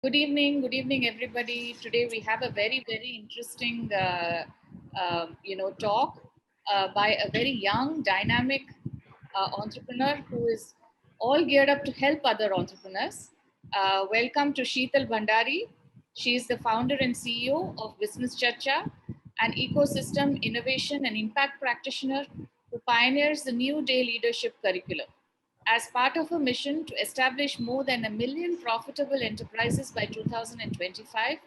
Good evening, everybody. Today we have a very interesting, talk by a very young, dynamic entrepreneur who is all geared up to help other entrepreneurs. Welcome to Sheetal Bhandari. She is the founder and CEO of Business Charcha, an ecosystem innovation and impact practitioner who pioneers the new day leadership curriculum. As part of her mission to establish more than 1 million profitable enterprises by 2025,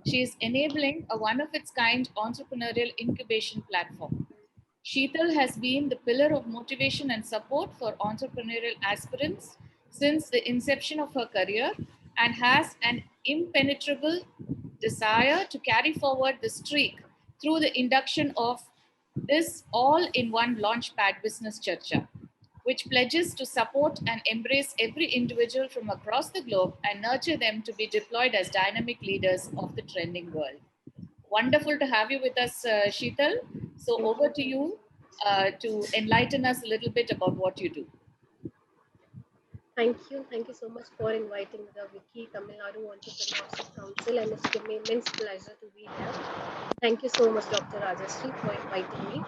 she is enabling a one of its kind entrepreneurial incubation platform. Sheetal has been the pillar of motivation and support for entrepreneurial aspirants since the inception of her career and has an impenetrable desire to carry forward the streak through the induction of this all in one launchpad Business Charcha, which pledges to support and embrace every individual from across the globe and nurture them to be deployed as dynamic leaders of the trending world. Wonderful to have you with us, Sheetal. So, Thank over you. to you to enlighten us a little bit about what you do. Thank you. Thank you so much for inviting the Wiki Tamil Nadu Entrepreneurship Council, and it's given me immense pleasure to be here. Thank you so much, Dr. Rajashree, for inviting me.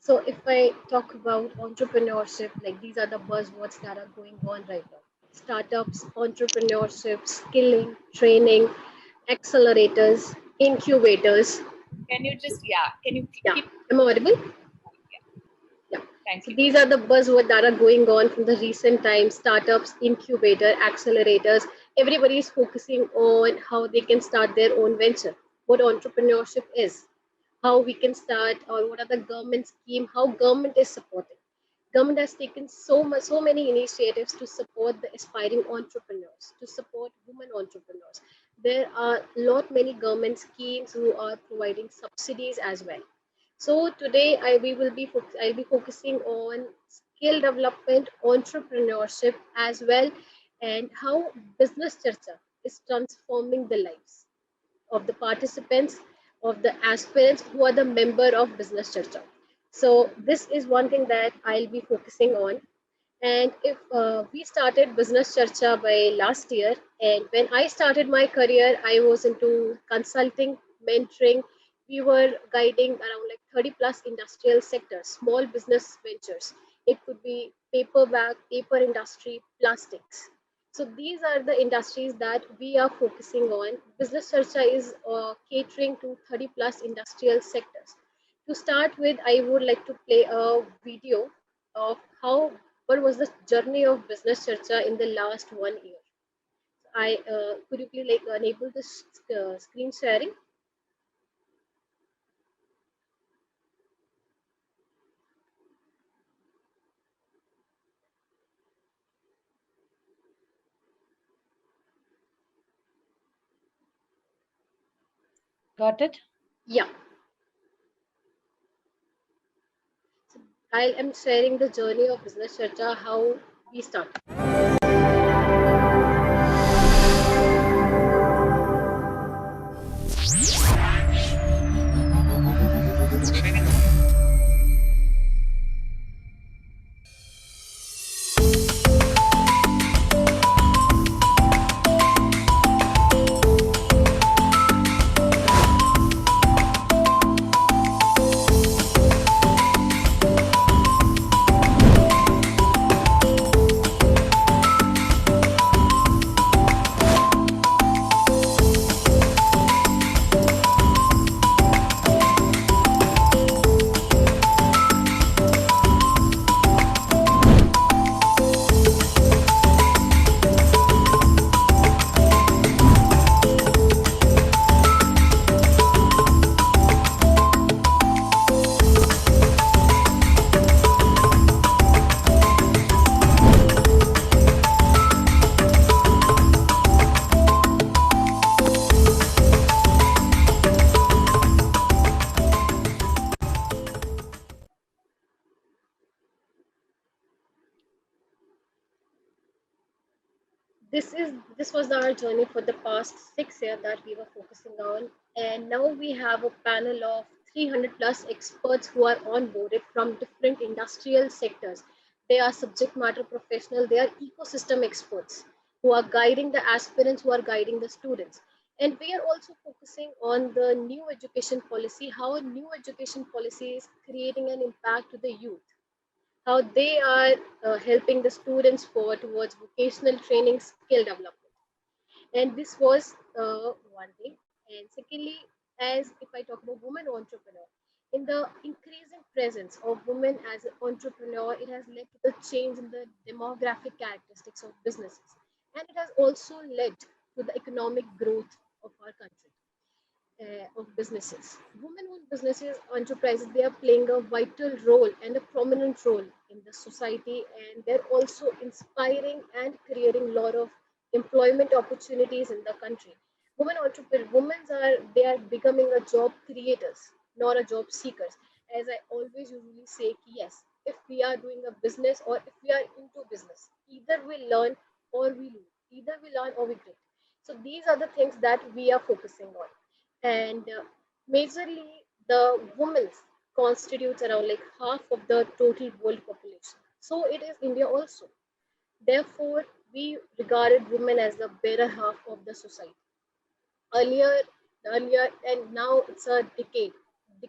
So, if I talk about entrepreneurship, like these are the buzzwords that are going on right now: startups, entrepreneurship, skilling, training, accelerators, incubators. Can you just, yeah, can you Yeah, keep, am I audible? Yeah. thank So you. these are the buzzwords that are going on from the recent times: startups, incubator, accelerators. Everybody is focusing on how they can start their own venture, what entrepreneurship is, how we can start, or what are the government scheme, how government is supporting. Government has taken so many initiatives to support the aspiring entrepreneurs, to support women entrepreneurs. There are lot many government schemes who are providing subsidies as well. So today I'll be focusing on skill development, entrepreneurship as well, and how Business Charcha is transforming the lives of the participants, of the aspirants who are the member of Business Charcha. So this is one thing that I'll be focusing on. And if we started Business Charcha by last year, and when I started my career, I was into consulting, mentoring. We were guiding around like 30 plus industrial sectors, small business ventures. It could be paper bag, paper industry, plastics. So these are the industries that we are focusing on. Business Charcha is catering to 30 plus industrial sectors. To start with, I would like to play a video of how what was the journey of Business Charcha in the last 1 year. I could you please like enable this screen sharing? Got it? Yeah, so I am sharing the journey of Business Charcha, how we started. This was our journey for the past 6 years that we were focusing on, and now we have a panel of 300 plus experts who are onboarded from different industrial sectors. They are subject matter professional, they are ecosystem experts. who are guiding the aspirants, who are guiding the students. And we are also focusing on the new education policy, how a new education policy is creating an impact to the youth, how they are helping the students forward towards vocational training, skill development. And this was one thing. And secondly, as if I talk about women entrepreneur, in the increasing presence of women as an entrepreneur, it has led to the change in the demographic characteristics of businesses. And it has also led to the economic growth of our country, of businesses. Women-owned businesses, enterprises, they are playing a vital role and a prominent role in the society, and they're also inspiring and creating a lot of employment opportunities in the country. Women entrepreneurs, women are they are becoming a job creators, not a job seekers. As I always usually say, yes, if we are doing a business or if we are into business, either we learn or we lose, either we learn or we quit. So these are the things that we are focusing on. And majorly the women constitutes around like half of the total world population, so it is India also. Therefore we regarded women as the better half of the society. Earlier earlier and now it's a decade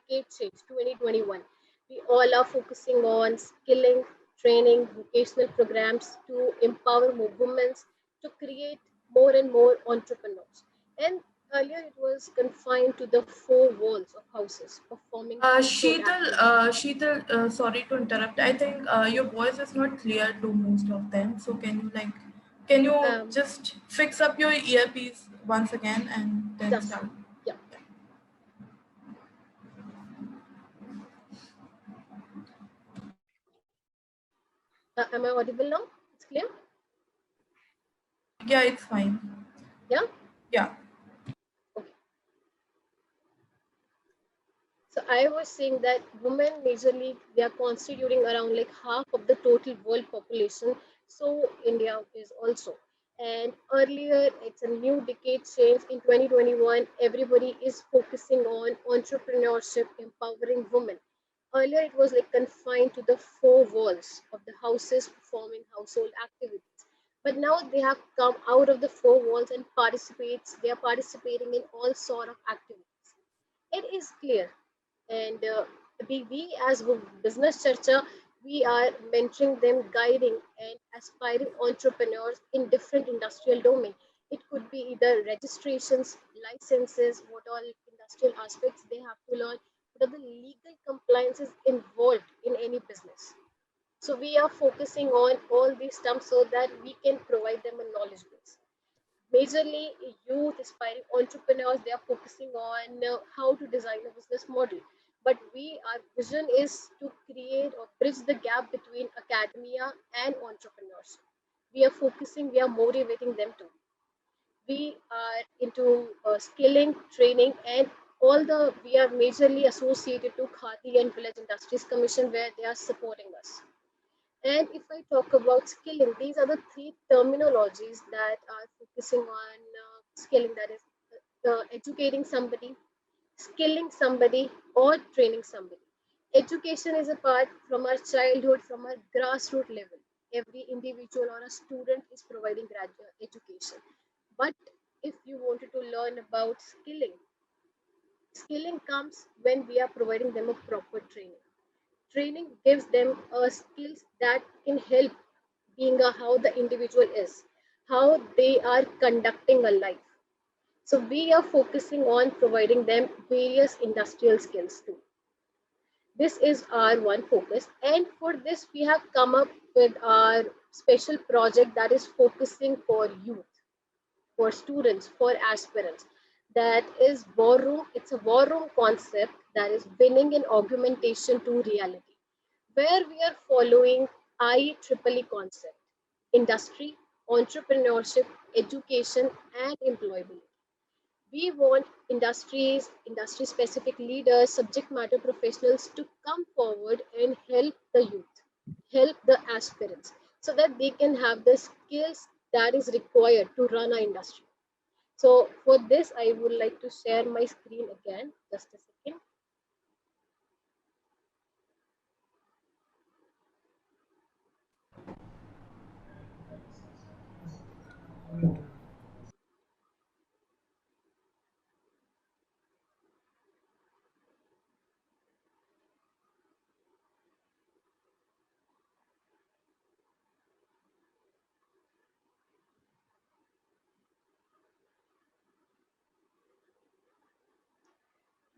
change, 2021. We all are focusing on skilling, training, vocational programs to empower more women, to create more and more entrepreneurs. And earlier it was confined to the four walls of houses, performing household activities. Sorry to interrupt. I think your voice is not clear to most of them. So can you um, just fix up your earpiece once again and then just start? yeah. Am I audible now? It's clear. Yeah, it's fine. Yeah. Yeah. Okay. So I was saying that women majorly they are constituting around like half of the total world population. So India is also. And earlier, it's a new decade change. In 2021, everybody is focusing on entrepreneurship, empowering women. Earlier, it was like confined to the four walls of the houses performing household activities. But now they have come out of the four walls and participates. They are participating in all sort of activities. It is clear. And we as business churcher, we are mentoring them, guiding and aspiring entrepreneurs in different industrial domain. It could be either registrations, licenses, what all industrial aspects they have to learn, what are the legal compliances involved in any business. So we are focusing on all these terms so that we can provide them a knowledge base. Majorly youth aspiring entrepreneurs, they are focusing on how to design a business model. But our vision is to create or bridge the gap between academia and entrepreneurship. We are focusing, we are motivating them to. We are into skilling, training, and all the we are majorly associated to Khadi and Village Industries Commission, where they are supporting us. And if I talk about skilling, these are the three terminologies that are focusing on skilling, that is, educating somebody, skilling somebody, or training somebody. Education is a part from our childhood, from our grassroots level. Every individual or a student is providing graduate education. But if you wanted to learn about skilling, skilling comes when we are providing them a proper training. Training gives them skills that can help being how the individual is, how they are conducting a life. So we are focusing on providing them various industrial skills too. This is our one focus, and for this we have come up with our special project that is focusing for youth, for students, for aspirants. That is war room. It's a war room concept that is winning in augmentation to reality, where we are following IEEE concept: industry, entrepreneurship, education, and employability. We want industry specific leaders, subject matter professionals to come forward and help the youth, help the aspirants, so that they can have the skills that is required to run our industry. So for this, I would like to share my screen again. Just a second.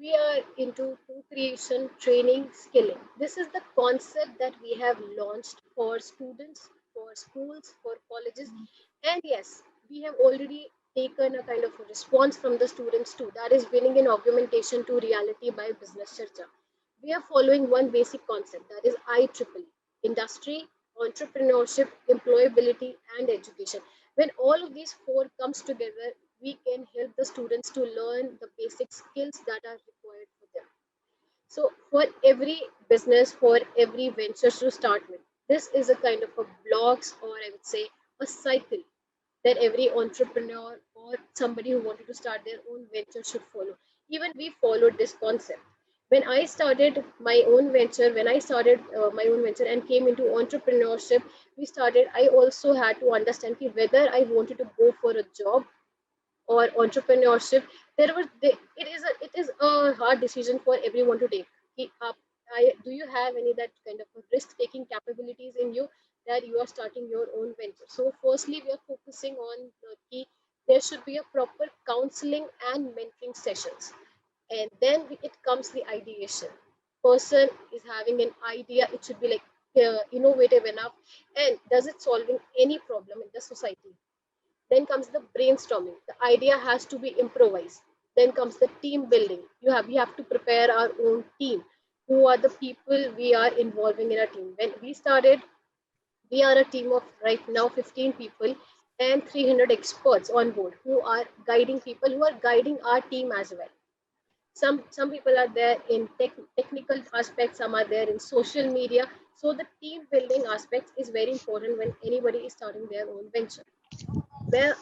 we are into co-creation, training, skilling. This is the concept that we have launched for students, for schools, for colleges. And yes, we have already taken a kind of a response from the students too. That is winning in augmentation to reality by Business Charcha. We are following one basic concept, that is IEEE, industry, entrepreneurship, employability, and education. When all of these four comes together, we can help the students to learn the basic skills that are required for them. So for every business, for every venture to start with, this is a kind of a blocks, or I would say a cycle that every entrepreneur or somebody who wanted to start their own venture should follow. Even we followed this concept. When I started my own venture, when I started my own venture and came into entrepreneurship, I also had to understand whether I wanted to go for a job or entrepreneurship. It is a hard decision for everyone to take. Do you have any that kind of risk taking capabilities in you that you are starting your own venture? So firstly, we are focusing on the key. There should be a proper counseling and mentoring sessions, and then it comes the ideation. Person is having an idea, it should be like innovative enough, and does it solving any problem in the society. Then comes the brainstorming. The idea has to be improvised. Then comes the team building. We have to prepare our own team. Who are the people we are involving in our team? When we started, we are a team of right now 15 people and 300 experts on board who are guiding people, who are guiding our team as well. Some people are there in technical aspects, some are there in social media. So the team building aspect is very important when anybody is starting their own venture. Where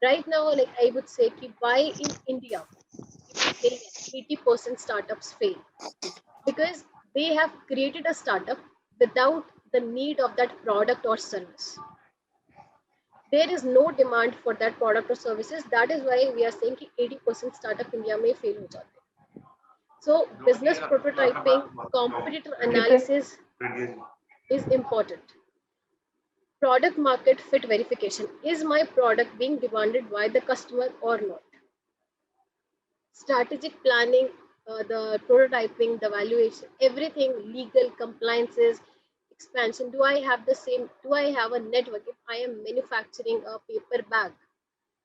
right now, like I would say, why in India people say yes, 80% startups fail, because they have created a startup without the need of that product or service. There is no demand for that product or services. That is why we are saying कि 80% startup India में fail हो जाते हैं. So business prototyping, competitor analysis is important. Product market fit verification. Is my product being demanded by the customer or not? Strategic planning, the prototyping, the valuation, everything, legal compliances, expansion. Do I have a network? If I am manufacturing a paper bag,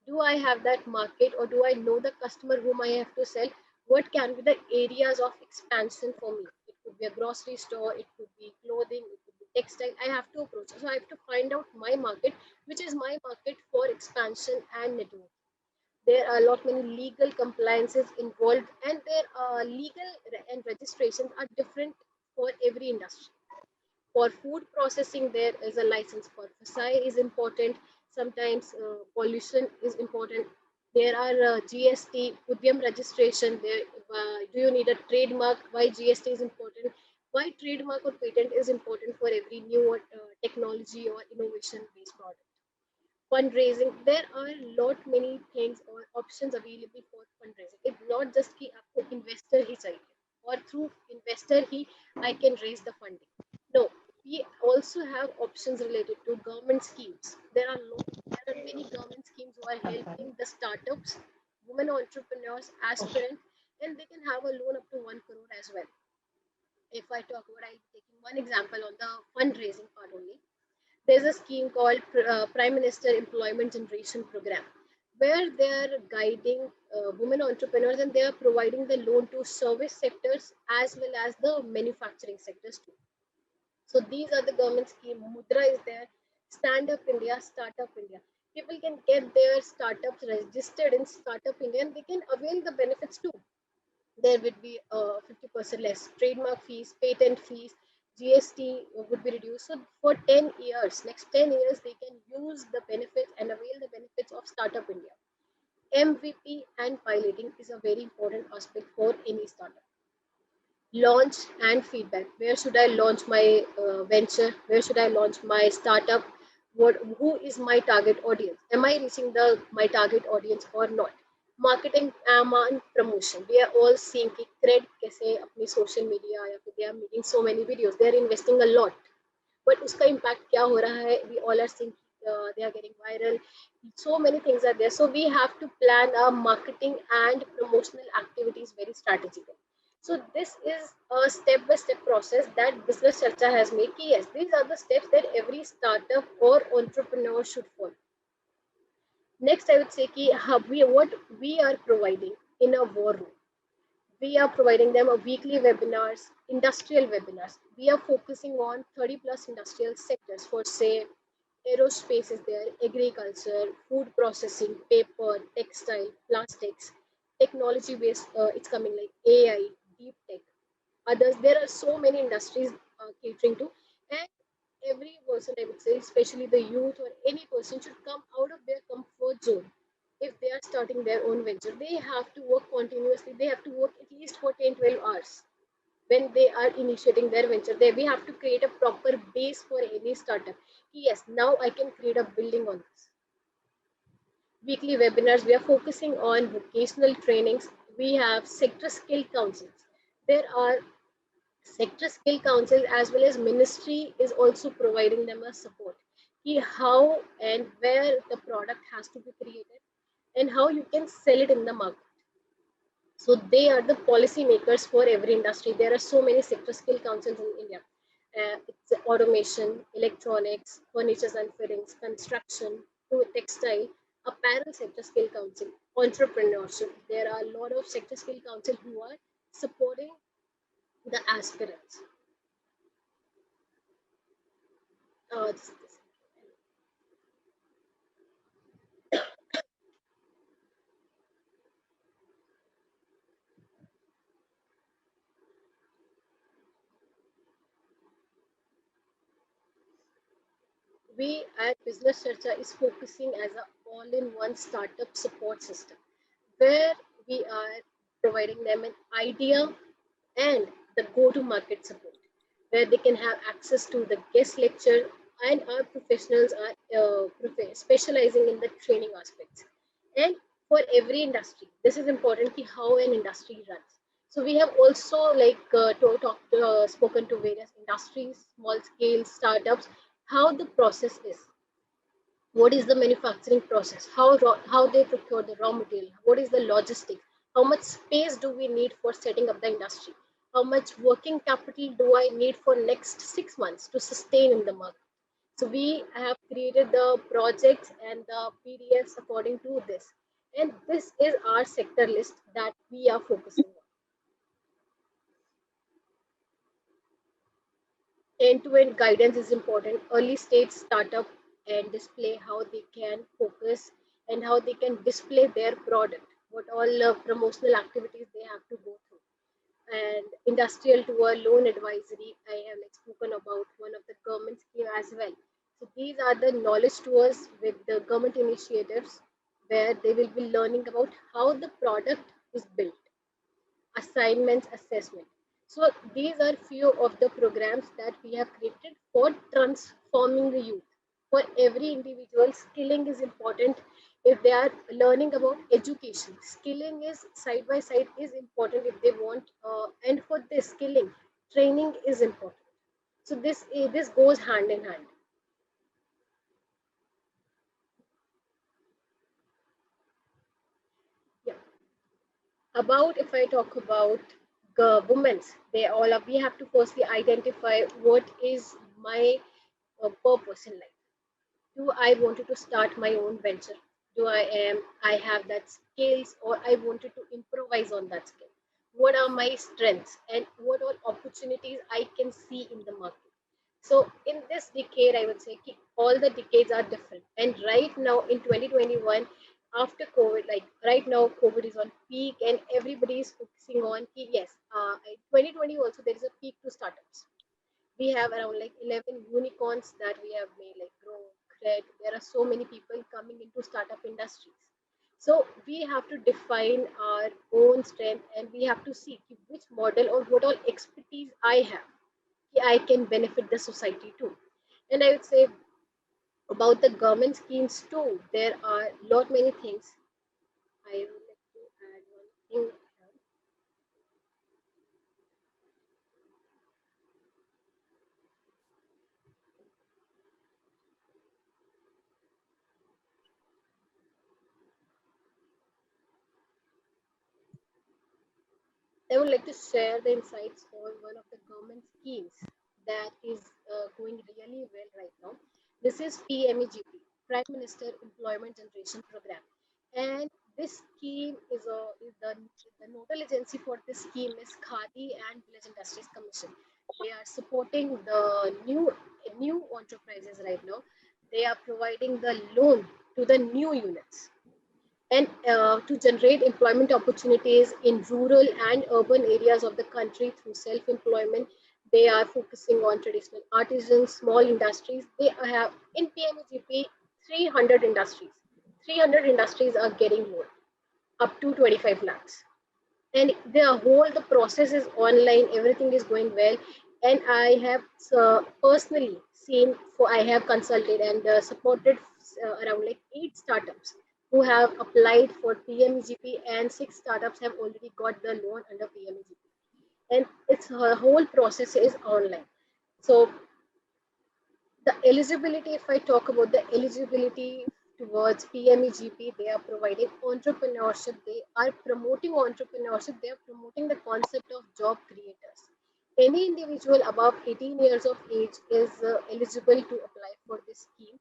do I have that market, or do I know the customer whom I have to sell? What can be the areas of expansion for me? It could be a grocery store, it could be clothing, it could be textile. I have to approach. So I have to find out my market, which is my market for expansion and network. There are a lot many legal compliances involved, and their and registrations are different for every industry. For food processing, there is a license. For FSI is important. Sometimes pollution is important. There are GST, Udyam registration. There, do you need a trademark? Why GST is important? Why trademark or patent is important for every new technology or innovation based product? Fundraising, there are a lot many things or options available for fundraising. It's not just कि आपको investor ही चाहिए or through investor he I can raise the funding. No, we also have options related to government schemes. There are many government schemes who are helping the startups, women entrepreneurs, aspirants, and they can have a loan up to 1 crore as well. If I talk about, I'm taking one example on the fundraising part only. There's a scheme called Prime Minister Employment Generation Program, where they're guiding women entrepreneurs, and they are providing the loan to service sectors as well as the manufacturing sectors too. So these are the government scheme. Mudra is there, Stand Up India, Startup India. People can get their startups registered in Startup India, and they can avail the benefits too. There would be 50% less trademark fees, patent fees, GST would be reduced. So for 10 years, next 10 years, they can use the benefits and avail the benefits of Startup India. MVP and piloting is a very important aspect for any startup. Launch and feedback. Where should I launch my venture? Where should I launch my startup? Who is my target audience? Am I reaching my target audience or not? Marketing and promotion. We are all seeing कि cred कैसे अपनी social media या फिर they are making so many videos. They are investing a lot. But उसका impact क्या हो रहा है? We all are seeing they are getting viral. So many things are there. So we have to plan our marketing and promotional activities very strategically. So this is a step-by-step process that Business Charcha has made. Ki yes, these are the steps that every startup or entrepreneur should follow. Next, I would say ki what we are providing in a war room. We are providing them a weekly webinars, industrial webinars. We are focusing on 30 plus industrial sectors for say aerospace is there, agriculture, food processing, paper, textile, plastics, technology based, it's coming like AI, deep tech, others. There are so many industries catering to, and every person, I would say, especially the youth or any person, should come out of their comfort zone. If they are starting their own venture, they have to work continuously. They have to work at least for 10, 12 hours when they are initiating their venture. There, we have to create a proper base for any startup. Yes, now I can create a building on this. Weekly webinars, we are focusing on vocational trainings. We have sector skill councils. There are sector skill council as well as ministry is also providing them a support. How and where the product has to be created and how you can sell it in the market. So they are the policy makers for every industry. There are so many sector skill councils in India. It's automation, electronics, furnitures and fittings, construction, to textile, apparel sector skill council, entrepreneurship. There are a lot of sector skill council who are supporting the aspirants. This- we at Business Charcha is focusing as a all-in-one startup support system where we are providing them an idea and the go-to-market support, where they can have access to the guest lecture, and our professionals are specializing in the training aspects. And for every industry, this is important ki how an industry runs. So we have also spoken to various industries, small scale startups, how the process is, what is the manufacturing process, how they procure the raw material, what is the logistics, how much space do we need for setting up the industry, how much working capital do I need for next 6 months to sustain in the market. So we have created the projects and the PDFs according to this, and this is our sector list that we are focusing on. End-to-end guidance is important. Early stage startup and display how they can focus and how they can display their product, what all promotional activities they have to go through. And industrial tour, loan advisory, I have like spoken about one of the government scheme as well. So these are the knowledge tours with the government initiatives where they will be learning about how the product is built, assignments, assessment. So these are few of the programs that we have created for transforming the youth. For every individual, skilling is important. If they are learning about education, skilling is side by side is important if they want. And for this skilling, training is important. So this goes hand in hand. Yeah. About if I talk about women's, they all are, we have to firstly identify what is my purpose in life. Do I wanted to start my own venture? Do I have that skills, or I wanted to improvise on that skill? What are my strengths and what all opportunities I can see in the market? So in this decade, I would say all the decades are different, and right now in 2021, after COVID, like right now COVID is on peak and everybody is focusing on yes, 2020 also there is a peak to startups. We have around like 11 unicorns that we have made, like grow, Cred. There are so many people coming into startup industries. So we have to define our own strength and we have to see which model or what all expertise I have, I can benefit the society too. And I would say about the government schemes too, there are lot many things. I would like to add one thing. I would like to share the insights on one of the government schemes that is going really well right now. This is PMEGP, Prime Minister Employment Generation Program, and this scheme is the nodal agency for this scheme is Khadi and Village Industries Commission. They are supporting the new enterprises right now. They are providing the loan to the new units and to generate employment opportunities in rural and urban areas of the country through self-employment. They are focusing on traditional artisans, small industries. They have in PMEGP 300 industries. 300 industries are getting loan up to 25 lakhs, and the process is online. Everything is going well, and I have personally seen, for I have consulted and supported around like 8 startups who have applied for PMGP, and 6 startups have already got the loan under PMGP, and its whole process is online. So the eligibility, if I talk about the eligibility towards PMEGP, they are providing entrepreneurship, they are promoting entrepreneurship, they are promoting the concept of job creators. Any individual above 18 years of age is eligible to apply for this scheme.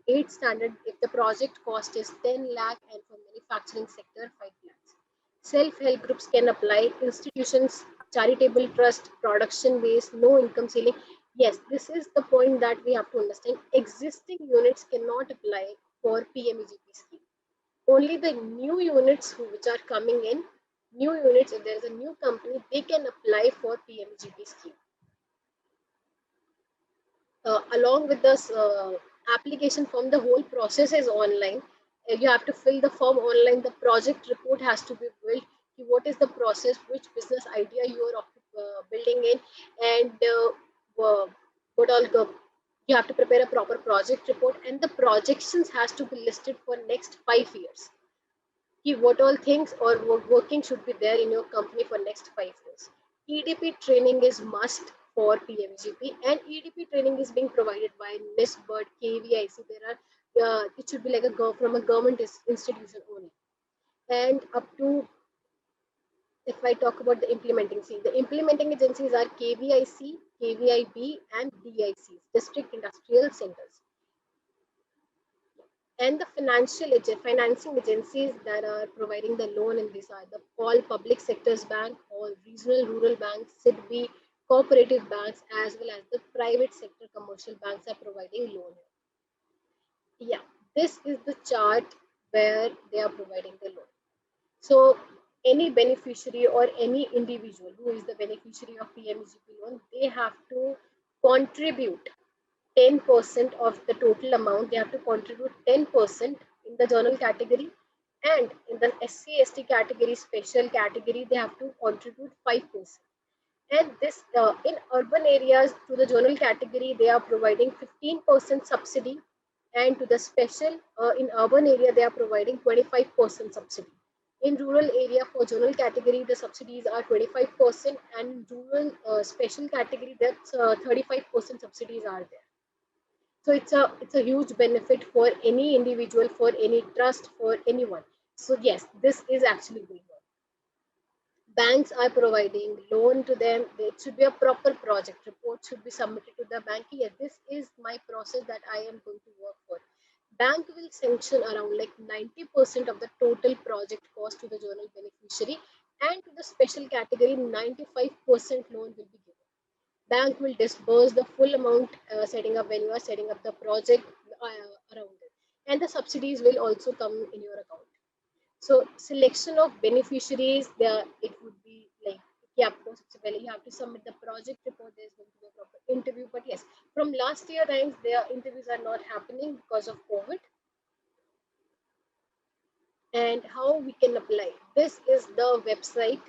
8 standard, if the project cost is 10 lakh, and for manufacturing sector 5 lakhs. Self-help groups can apply, institutions, charitable trust, production based, no income ceiling. Yes, this is the point that we have to understand. Existing units cannot apply for PMEGP scheme. Only the new units which are coming in, new units, if there is a new company, they can apply for PMEGP scheme. Along with this application form, the whole process is online. You have to fill the form online. The project report has to be built. What is the process, which business idea you are building in, and what all you have to prepare a proper project report, and the projections has to be listed for next 5 years. What all things or working should be there in your company for next 5 years. EDP training is must for PMGP, and EDP training is being provided by NISBIRD, KVIC. There are it should be like from a government institution only, and up to, if I talk about the the implementing agencies are KVIC, KVIB, and DICs, District Industrial Centers. And the financing agencies that are providing the loan in this are the all public sectors bank, all regional rural banks, SIDBI, cooperative banks, as well as the private sector commercial banks are providing loan. Yeah, this is the chart where they are providing the loan. So any beneficiary or any individual who is the beneficiary of PMGP loan, they have to contribute 10% of the total amount. They have to contribute 10% in the general category, and in the SC/ST category, special category, they have to contribute 5%. And this in urban areas, to the general category, they are providing 15% subsidy, and to the special in urban area, they are providing 25% subsidy. In rural area, for general category, the subsidies are 25%, and rural special category, that's 35% subsidies are there. So it's a huge benefit for any individual, for any trust, for anyone. So yes, this is actually going on. Banks are providing loan to them. There should be a proper project report should be submitted to the bank. Yes, this is my process that I am going to work for. Bank will sanction around like 90% of the total project cost to the journal beneficiary, and to the special category 95% loan will be given. Bank will disburse the full amount setting up when you are setting up the project around it, and the subsidies will also come in your account. So selection of beneficiaries, there it would be like, yeah, of course, it's you have to submit the project report. There's going to be a proper interview, but yes, from last year times, their interviews are not happening because of COVID. And how we can apply, this is the website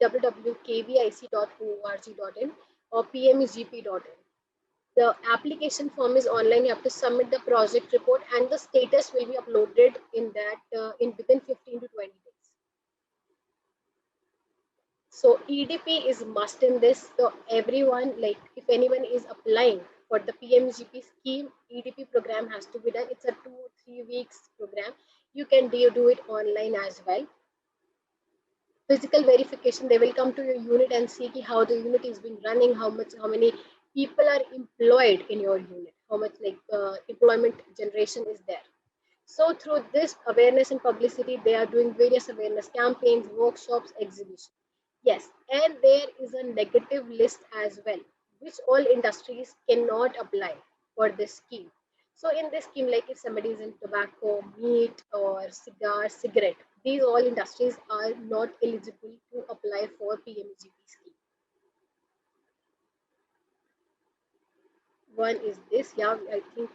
www.kvic.org.in or pmegp.in. The application form is online. You have to submit the project report, and the status will be uploaded in that in within 15 to 20 days. So EDP is must in this. So everyone, like if anyone is applying for the PMGP scheme, EDP program has to be done. It's a 2 or 3 weeks program. You can do it online as well. Physical verification, they will come to your unit and see how the unit is being running, how many people are employed in your unit, how much like employment generation is there. So through this awareness and publicity, they are doing various awareness campaigns, workshops, exhibitions. Yes, and there is a negative list as well, which all industries cannot apply for this scheme. So in this scheme, like if somebody is in tobacco, meat, or cigar, cigarette, these all industries are not eligible to apply for PMGP scheme. One is this, yeah, I think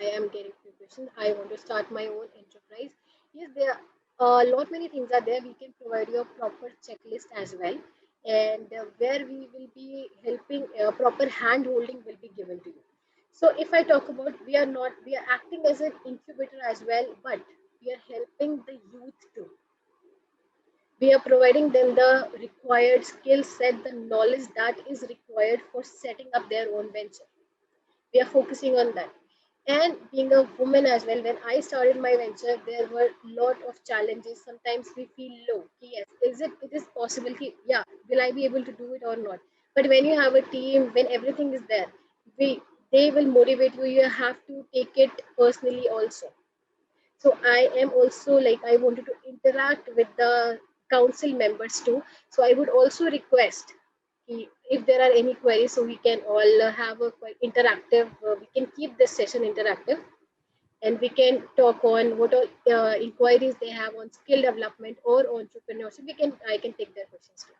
I am getting few questions. I want to start my own enterprise. Yes, there are a lot many things are there. We can provide you a proper checklist as well, and where we will be helping proper hand holding will be given to you. So if I talk about, we are acting as an incubator as well, but we are helping the youth too. We are providing them the required skill set, the knowledge that is required for setting up their own venture. We are focusing on that. And being a woman as well, when I started my venture, there were a lot of challenges. Sometimes we feel low. Yes, it is possible? Yeah, will I be able to do it or not? But when you have a team, when everything is there, we they will motivate you. You have to take it personally also. So I am also like, I wanted to interact with the council members too. So I would also request if there are any queries, so we can all have a quite interactive, we can keep this session interactive, and we can talk on what all inquiries they have on skill development or entrepreneurship. I can take their questions too.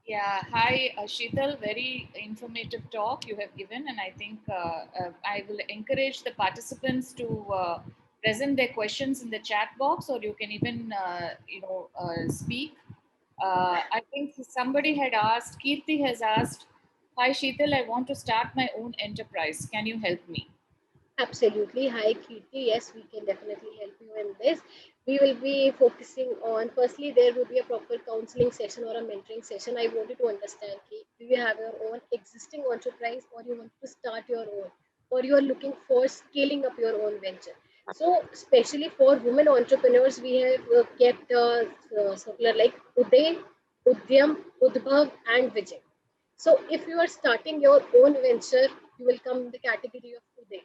Yeah, hi, Sheetal. Very informative talk you have given, and I think I will encourage the participants to present their questions in the chat box, or you can even, speak. I think somebody had asked, Kirti has asked, "Hi, Sheetal, I want to start my own enterprise. Can you help me?" Absolutely. Hi, Kirti. Yes, we can definitely help you in this. We will be focusing on, firstly, there will be a proper counseling session or a mentoring session. I wanted to understand, do you have your own existing enterprise, or you want to start your own, or you are looking for scaling up your own venture? So, especially for women entrepreneurs, we have kept circular like Uday, Udyam, Udbhav, and Vijay. So, if you are starting your own venture, you will come in the category of Uday.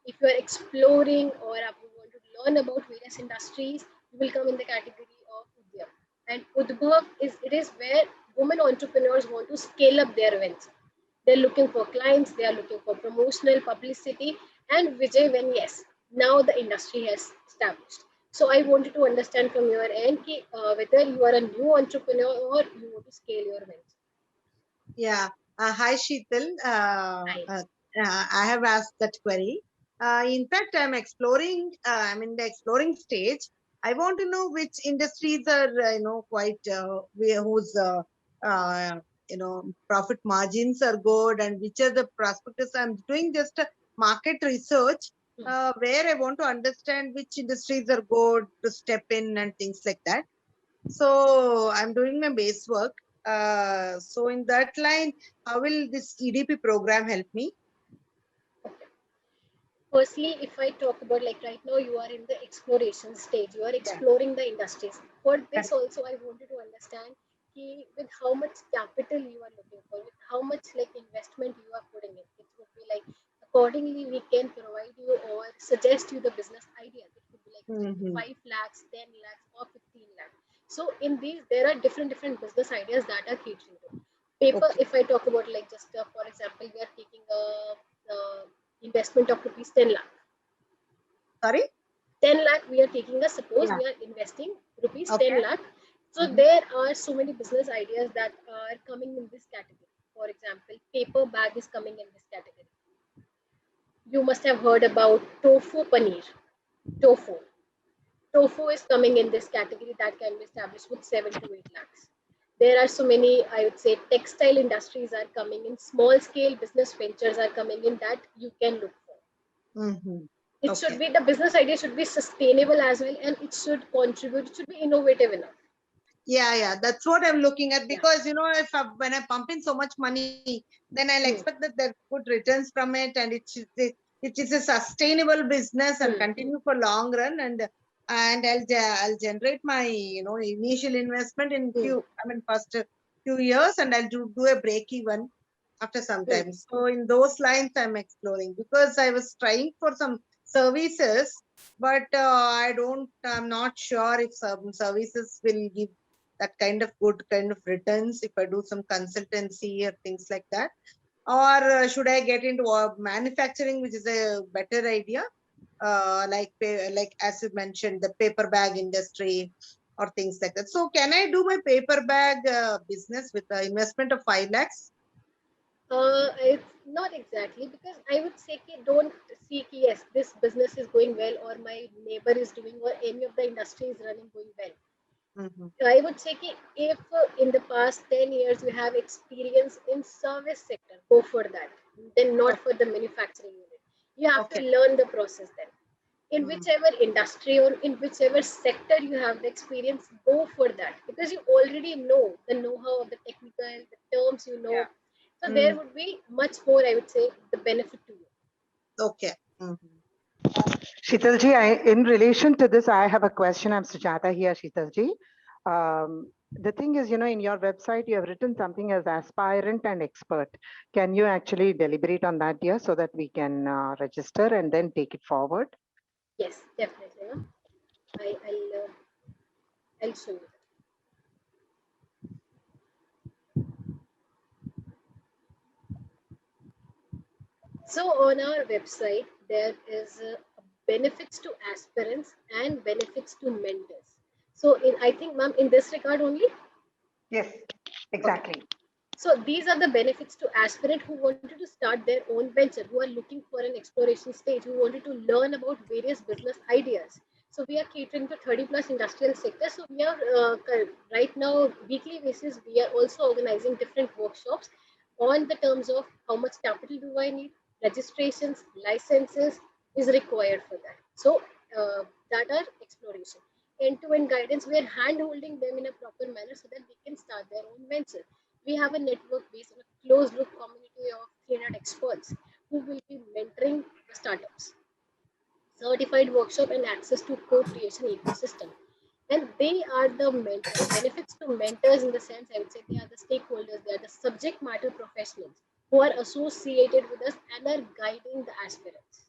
If you are exploring or if you want to learn about various industries, you will come in the category of Udyam. And Udbhav is where women entrepreneurs want to scale up their venture. They're looking for clients, they are looking for promotional publicity, and Vijay, when yes, now the industry has established. So I wanted to understand from your end whether you are a new entrepreneur or you want to scale your venture. Yeah. Hi, Sheetal. Hi. I have asked that query. In fact, I'm exploring. I'm in the exploring stage. I want to know which industries are, quite whose, profit margins are good, and which are the prospectus. I'm doing just a market research where I want to understand which industries are good to step in and things like that. So I'm doing my base work. So in that line, how will this EDP program help me? Firstly, if I talk about, like, right now you are in the exploration stage, you are exploring the industries. For this also, I wanted to understand with how much capital you are looking for, with how much like investment you are putting in. It would be like, accordingly we can provide you or suggest you the business idea. It could be like 5 lakhs, 10 lakhs, or 15 lakhs. So in these, there are different business ideas that are catering to. Paper, if I talk about, like, just for example, we are taking a investment of rupees 10 lakh. Sorry? 10 lakh we are taking, suppose we are investing rupees 10 lakh. So there are so many business ideas that are coming in this category. For example, paper bag is coming in this category. You must have heard about tofu paneer. Tofu. Tofu is coming in this category that can be established with 7 to 8 lakhs. There are so many, I would say, textile industries are coming in, small scale business ventures are coming in that you can look for. It should be, the business idea should be sustainable as well, and it should contribute, it should be innovative enough. Yeah, that's what I'm looking at, because if when I pump in so much money, then I'll expect that there are good returns from it, and it should, which is a sustainable business and Hmm. continue for long run, and I'll generate my initial investment in first few years, and I'll do a break even after some Hmm. time. So in those lines I'm exploring, because I was trying for some services, but I'm not sure if some services will give that kind of good kind of returns if I do some consultancy or things like that. Or should I get into manufacturing, which is a better idea, like as you mentioned, the paper bag industry or things like that. So can I do my paper bag business with an investment of 5 lakhs? It's not exactly, because I would say don't see yes, this business is going well or my neighbor is doing or any of the industry is running going well. Mhm. I would say if in the past 10 years you have experience in service sector, go for that. Then not for the manufacturing unit. You have to Okay. learn the process then. In Mm. whichever industry or in whichever sector you have the experience, go for that, because you already know the know-how of the technical, the terms you know. Yeah. So there Mm. would be much more, I would say, the benefit to you. Okay. Mhm. Sheetalji, in relation to this, I have a question. I'm Sujata here, Sheetalji. The thing is, in your website, you have written something as aspirant and expert. Can you actually deliberate on that here so that we can register and then take it forward? Yes, definitely. No? I'll show you. So on our website, there is benefits to aspirants and benefits to mentors. So I think, ma'am, in this regard only. Yes, exactly. So these are the benefits to aspirant who wanted to start their own venture, who are looking for an exploration stage, who wanted to learn about various business ideas. So we are catering to 30 plus industrial sectors. So we are right now weekly basis, we are also organizing different workshops on the terms of how much capital do I need, registrations, licenses is required for that. So that are exploration. End-to-end guidance, we are hand-holding them in a proper manner so that they can start their own venture. We have a network based on a closed loop community of 300 experts who will be mentoring the startups, certified workshop, and access to co-creation ecosystem. And they are the benefits to mentors, in the sense I would say they are the stakeholders, they are the subject matter professionals who are associated with us and are guiding the aspirants.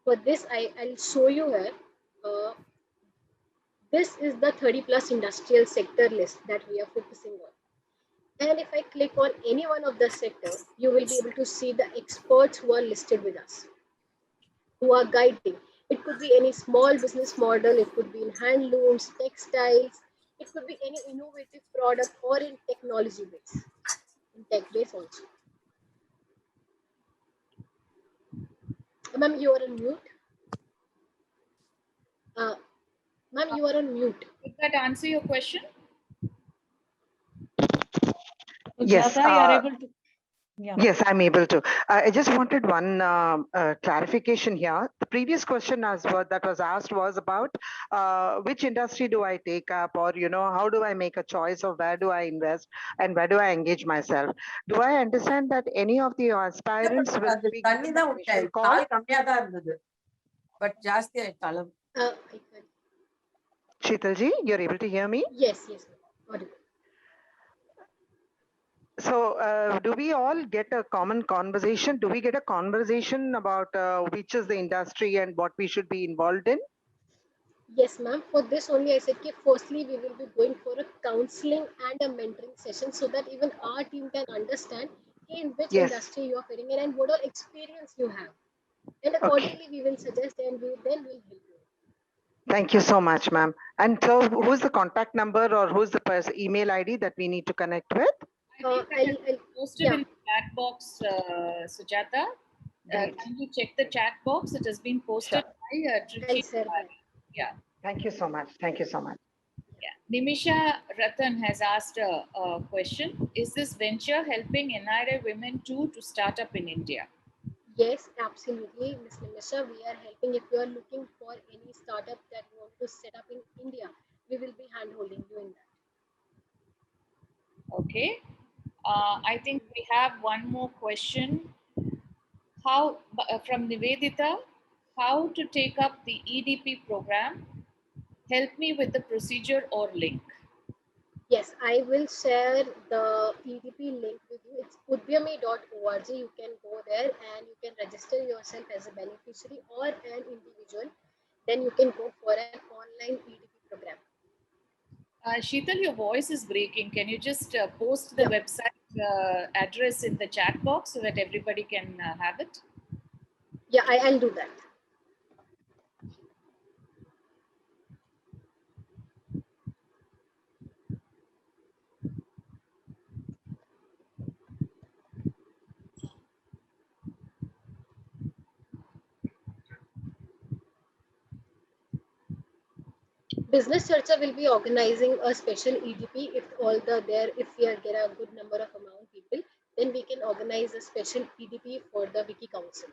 For this, I'll show you here. Uh, this is the 30 plus industrial sector list that we are focusing on. And if I click on any one of the sector, you will be able to see the experts who are listed with us, who are guiding. It could be any small business model, it could be in handlooms, textiles, it could be any innovative product or in technology base, in tech base also. Ma'am, you are on mute. Ma'am, you are on mute. Did that answer your question? Yes, Sujata, you are able to. Yeah. Yes, I'm able to. I just wanted one clarification here. The previous question that was asked was about which industry do I take up, or how do I make a choice of where do I invest and where do I engage myself? Do I understand that any of the aspirants will அது be தண்ணி given தான் an விட்டேன் initial call? கால் கம்மியா தான் இருந்தது but ஜாஸ்தி ஆயிடுச்சு அளவு Sheetalji, you're able to hear me? Yes, yes, audible. So do we all get a common conversation? Do we get a conversation about which is the industry and what we should be involved in? Yes, ma'am. For this only, I said, firstly, we will be going for a counseling and a mentoring session so that even our team can understand in which Yes. industry you are fitting in and what all experience you have. And Okay. accordingly, we will suggest and we then will help you. Thank you so much, ma'am. And so who's the contact number or who's the email ID that we need to connect with? I think that is posted yeah. in the chat box, Sujata. Great. Can you check the chat box? It has been posted by Trichy. I'll share that. Yeah. Thank you so much. Thank you so much. Yeah. Nimisha Ratan has asked a question. Is this venture helping NRI women too to start up in India? Yes, absolutely, Ms. Nimisha. We are helping. If you are looking for any startup that you want to set up in India, we will be hand-holding you in that. Okay. I think we have one more question. from Nivedita, how to take up the EDP program. Help me with the procedure or link. Yes, I will share the EDP link with you. It's udhyami.org. You can go there and you can register yourself as a beneficiary or an individual. Then you can go for an online EDP program. Sheetal, your voice is breaking. Can you just post the website address in the chat box so that everybody can have it? Yeah, I'll do that. Business Charcha will be organizing a special EDP if if we get a good number of amount people, then we can organize a special EDP for the Wiki Council.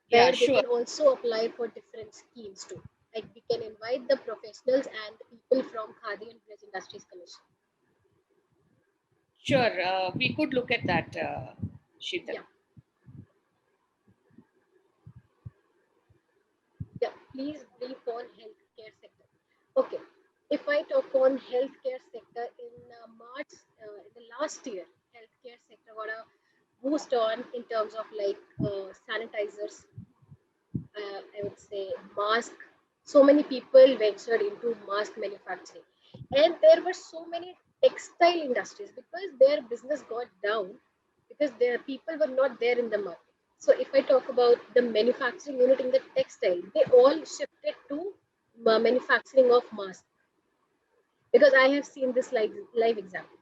Yeah, Where sure. they can also apply for different schemes too. Like we can invite the professionals and the people from Khadi and Village Industries Commission. Sure, we could look at that, Sheetal. Yeah, please brief on healthcare sector. Okay, if I talk on healthcare sector in March, in the last year, healthcare sector got a boost on in terms of like sanitizers, I would say mask. So many people ventured into mask manufacturing, and there were so many textile industries because their business got down because their people were not there in the market. So if I talk about the manufacturing unit in the textile, they all shifted to manufacturing of masks because I have seen this live example.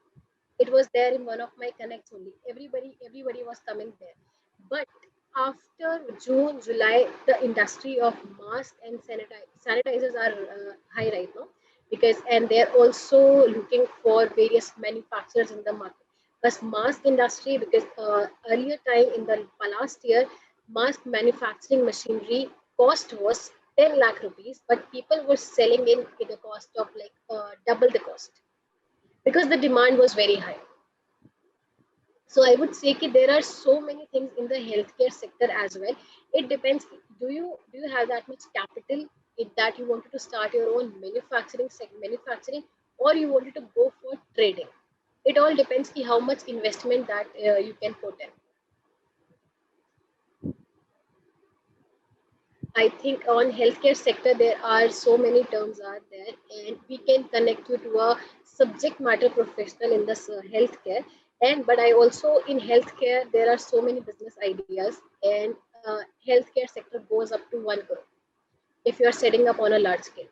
It was there in one of my connects only. Everybody was coming there. But after June, July, the industry of mask and sanitizers are high right now because and they're also looking for various manufacturers in the market. But mask industry because earlier time in the last year, mask manufacturing machinery cost was 10 lakh rupees, but people were selling in at a cost of like double the cost because the demand was very high. So I would say that there are so many things in the healthcare sector as well. It depends. Do you have that much capital that you wanted to start your own manufacturing, or you wanted to go for trading? It all depends on how much investment that you can put in. I think on healthcare sector there are so many terms are there, and we can connect you to a subject matter professional in this healthcare. And but I also in healthcare there are so many business ideas, and healthcare sector goes up to 1 crore if you are setting up on a large scale.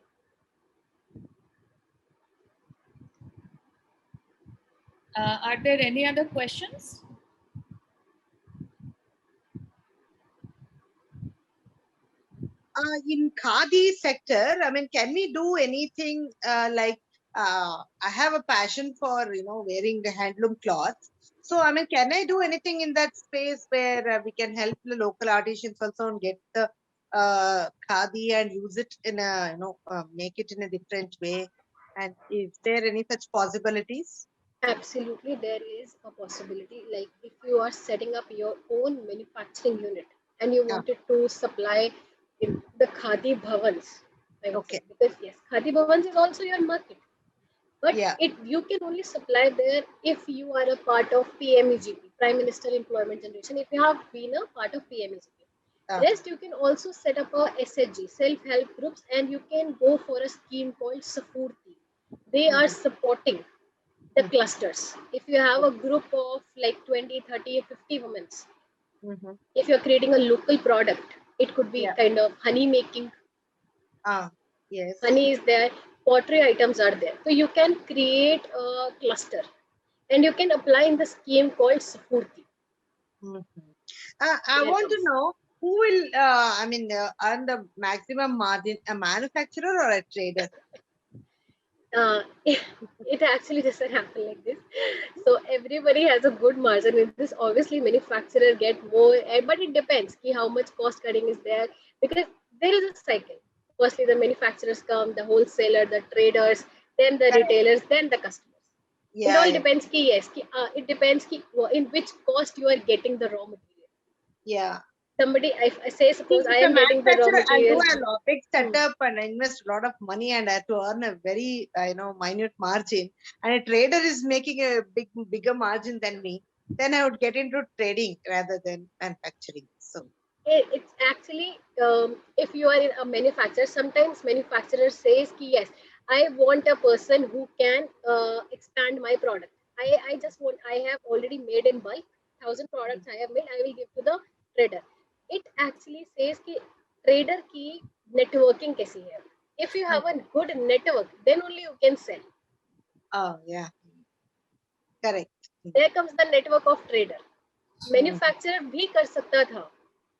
Are there any other questions? In Khadi sector, I mean, can we do anything like I have a passion for wearing the handloom cloths. So I mean, can I do anything in that space where we can help the local artisans also and get the Khadi and use it in a make it in a different way? And is there any such possibilities? Absolutely, there is a possibility. Like if you are setting up your own manufacturing unit and you Yeah. wanted to supply in the Khadi Bhavans, I would say, Okay. because yes, Khadi Bhavans is also your market. But Yeah. you can only supply there if you are a part of PMEGP, Prime Minister Employment Generation, if you have been a part of PMEGP. Rest, you can also set up a SHG, self-help groups, and you can go for a scheme called Safurti. They are supporting the clusters. If you have a group of like 20, 30, 50 women, if you're creating a local product, it could be kind of honey making. Yes. Honey is there, pottery items are there. So you can create a cluster and you can apply in the scheme called Safurti. I want to know who will, earn the maximum margin, a manufacturer or a trader? It actually doesn't happen like this. So everybody has a good margin in this. Obviously, manufacturer get more, but it depends how much cost cutting is there because there is a cycle. Firstly, the manufacturers come, the wholesaler, the traders, then the retailers, then the customers. Yeah, it all depends. It depends in which cost you are getting the raw material. Yeah. somebody, I say, suppose I If a am getting the raw manufacturer, I do material. a big setup and I invest a lot of money and I have to earn a very minute margin, and a trader is making a bigger margin than me, then I would get into trading rather than manufacturing. So It's actually, if you are in a manufacturer, sometimes manufacturer says ki, yes, I want a person who can expand my product. I just want, I have already made in bulk 1,000 products I have made, I will give to the trader. It actually says ki trader ki networking kaisi hai. If you have a good network, then only you can sell. oh yeah, correct. There comes the network of trader. Manufacturer भी कर सकता था,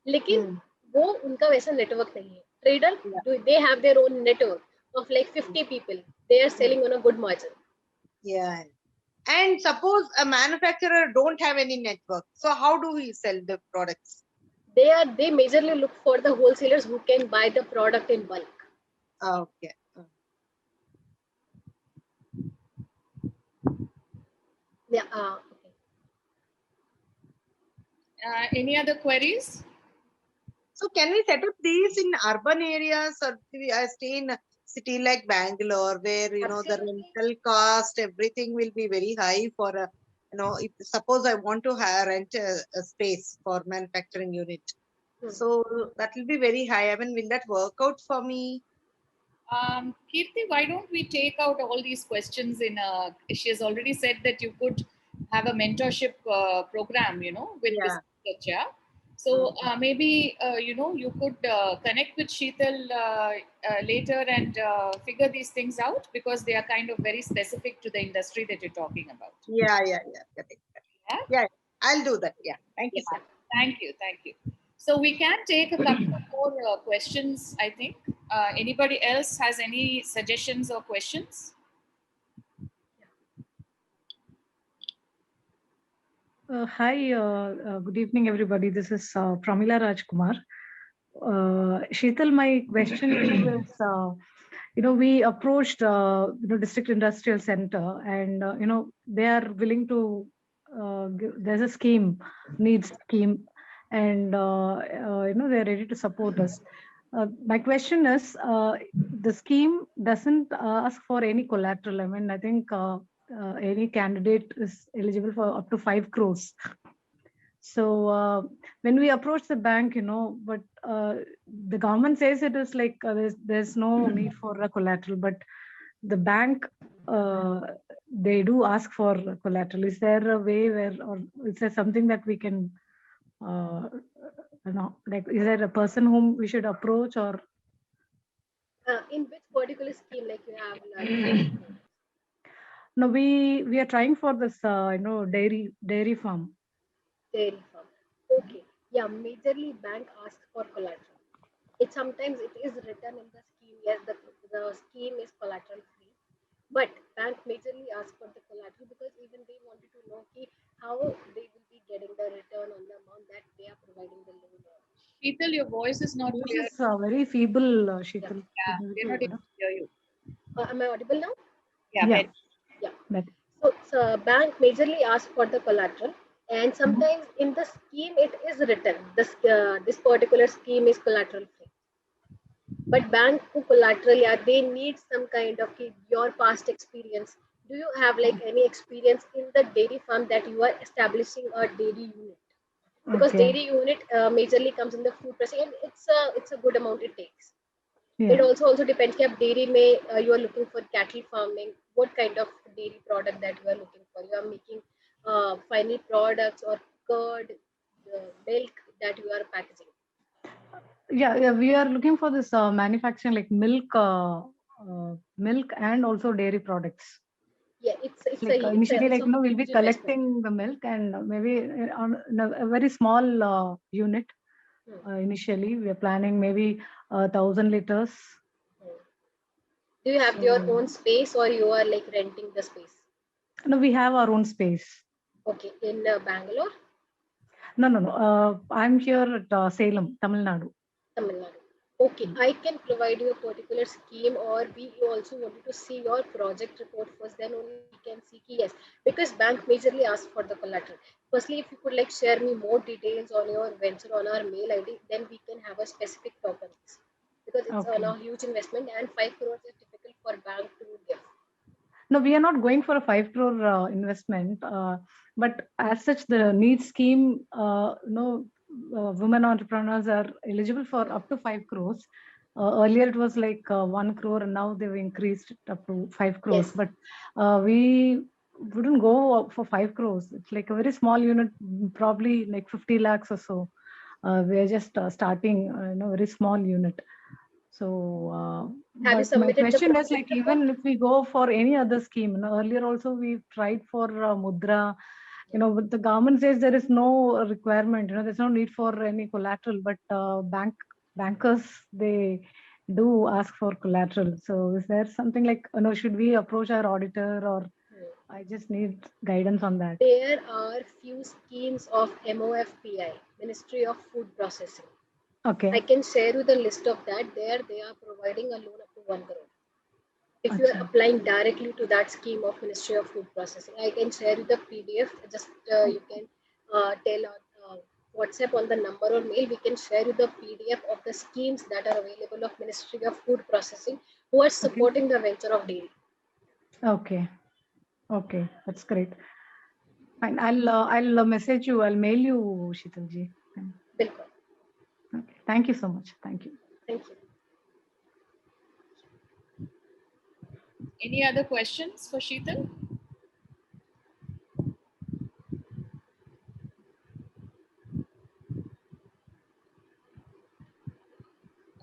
लेकिन वो उनका वैसा network नहीं है. Trader, they have their own network of like 50 people. They are selling on a good margin. Yeah. And suppose a manufacturer don't have any network, so how do we sell the products? They majorly look for the wholesalers who can buy the product in bulk. Okay. Yeah. Okay. Any other queries? So can we set up these in urban areas, or I stay in a city like Bangalore, where the Absolutely. rental cost, everything will be very high for a, if suppose I want to rent a space for manufacturing unit, so that will be very high. I mean, will that work out for me? Kirti, why don't we take out all these questions she has already said that you could have a mentorship program, with this research, yeah? So maybe, you could connect with Sheetal later and figure these things out, because they are kind of very specific to the industry that you're talking about. Yeah. Yeah, I'll do that. Yeah. Thank you, sir. Thank you. So we can take a couple of more questions, I think. Anybody else has any suggestions or questions? Hi, good evening, everybody. This is Pramila Rajkumar. Sheetal, my question is, we approached, District Industrial Center, and, they are willing to, there's a scheme, needs scheme, and, they're ready to support us. My question is, the scheme doesn't ask for any collateral. I mean, I think any candidate is eligible for up to 5 crores. So when we approach the bank, but the government says it is like there's no need for a collateral, but the bank, they do ask for collateral. Is there a way where, or is there something that we can, like, is there a person whom we should approach, or? In which particular scheme, like you have? Like, No, we are trying for this, dairy farm. Dairy farm. Okay. Yeah, majorly bank asks for collateral. Sometimes it is written in the scheme, yes, the scheme is collateral free, but bank majorly asks for the collateral because even they wanted to know how they will be getting the return on the amount that they are providing the loan. Sheetal, your voice is not clear. This is very feeble, Sheetal. Yeah, we're not able to hear you. Am I audible now? Yeah. Better. So bank majorly asks for the collateral, and sometimes in the scheme it is written this particular scheme is collateral free. But bank to collateral, yeah, they need some kind of your past experience. Do you have like any experience in the dairy farm that you are establishing a dairy unit? Because dairy unit majorly comes in the food processing, and it's a good amount it takes. Yeah. It also depends if dairy may you are looking for cattle farming, what kind of dairy product that you are looking for. You are making final products or curd, milk that you are packaging. Yeah, we are looking for this manufacturing like milk and also dairy products. Yeah, it's like initially, it's we'll be collecting the milk, and maybe on a very small unit. Initially, we are planning maybe 1,000 liters. Do you have your own space, or you are like renting the space? No, we have our own space. Okay, in Bangalore? No. I'm here at Salem, Tamil Nadu. Tamil Nadu. Okay, I can provide you a particular scheme, or we also wanted to see your project report first, then only we can see key, yes, because bank majorly asks for the collateral. Firstly, if you could like share me more details on your venture on our mail ID, then we can have a specific talk on this, because it's Okay. a huge investment and 5 crores is difficult for bank to give. No, we are not going for a 5 crore investment, but as such, the NEET scheme, women entrepreneurs are eligible for up to 5 crores. Earlier it was like 1 crore, and now they've increased it up to 5 crores. Yes. But we wouldn't go for 5 crores. It's like a very small unit, probably like 50 lakhs or so. We are just starting, very small unit. So, Have you but my submitted the question is project like, report? even if we go for any other scheme, earlier also we've tried for Mudra, but the government says there is no requirement, there's no need for any collateral, but bankers, they do ask for collateral. So is there something like, should we approach our auditor, or I just need guidance on that? There are few schemes of MOFPI, Ministry of Food Processing. Okay. I can share you the list of that. There they are providing a loan up to 1 crore. If you are Acha. applying directly to that scheme of Ministry of Food Processing, I can share you the PDF. Just you can tell on WhatsApp on the number or mail. We can share you the PDF of the schemes that are available of Ministry of Food Processing who are supporting the venture of dairy. Okay. Okay, that's great. Fine. I'll message you. I'll mail you, Sheetalji. Bilkul. Okay. Thank you so much. Thank you. Thank you. Any other questions for Sheetal?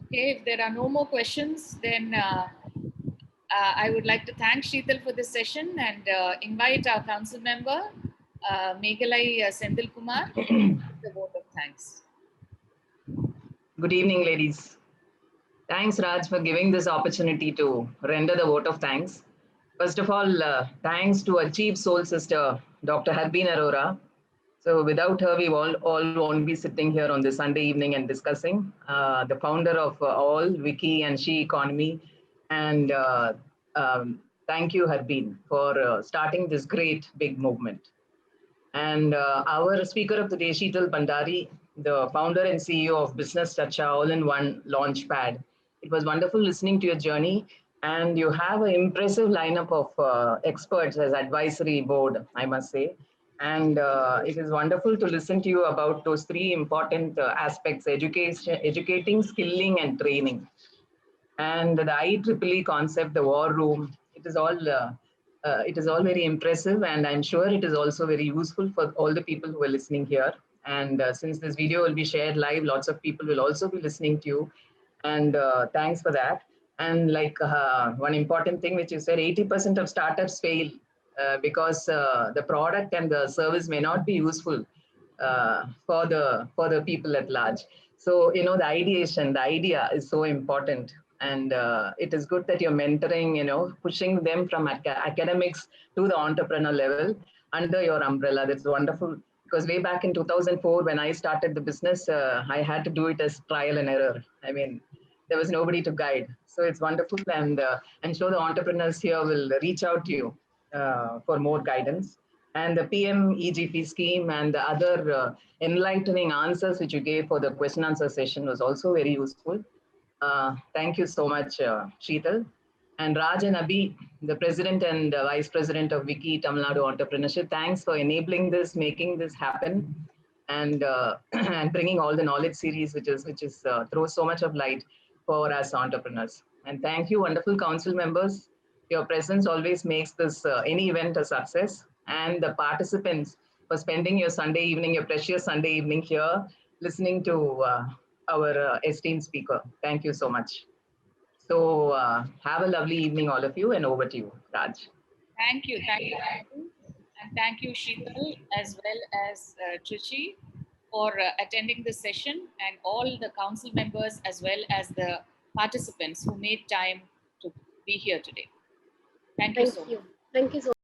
Okay, if there are no more questions, then I would like to thank Sheetal for this session and invite our council member, Meghalai Sendil Kumar, to the vote of thanks. Good evening, ladies. Thanks, Raj, for giving this opportunity to render the vote of thanks. First of all, thanks to our chief soul sister, Dr. Harbeen Arora. So without her, we all won't be sitting here on this Sunday evening and discussing. The founder of all, Wiki and She Economy. And thank you, Harbeen, for starting this great big movement. And our speaker of the day, Sheetal Bhandari, the founder and CEO of Business Chacha All-in-One Launchpad. It was wonderful listening to your journey, and you have an impressive lineup of experts as advisory board, I must say. And it is wonderful to listen to you about those three important aspects: educating, skilling, and training. And the IEEE concept, the war room, it is all very impressive, and I'm sure it is also very useful for all the people who are listening here. And since this video will be shared live, lots of people will also be listening to you. And thanks for that. And like one important thing which you said, 80% of startups fail because the product and the service may not be useful for the people at large. So the ideation, the idea is so important. And it is good that you're mentoring, pushing them from academics to the entrepreneur level under your umbrella. That's wonderful. Because way back in 2004, when I started the business, I had to do it as trial and error. I mean, there was nobody to guide. So it's wonderful. And I'm sure the entrepreneurs here will reach out to you for more guidance. And the PM EGP scheme and the other enlightening answers which you gave for the question answer session was also very useful. Thank you so much, Sheetal. And Raj and Abhi, the president and vice president of Wiki Tamil Nadu Entrepreneurship, thanks for enabling this, making this happen, and and bringing all the knowledge series, which is throws so much of light for us entrepreneurs. And thank you, wonderful council members. Your presence always makes this any event a success. And the participants for spending your Sunday evening, your precious Sunday evening here, listening to our esteemed speaker. Thank you so much. So have a lovely evening, all of you, and over to you, Raj. Thank you. And thank you, Sheetal, as well as Trichy, for attending this session, and all the council members as well as the participants who made time to be here today. Thank you so much. Thank you so much.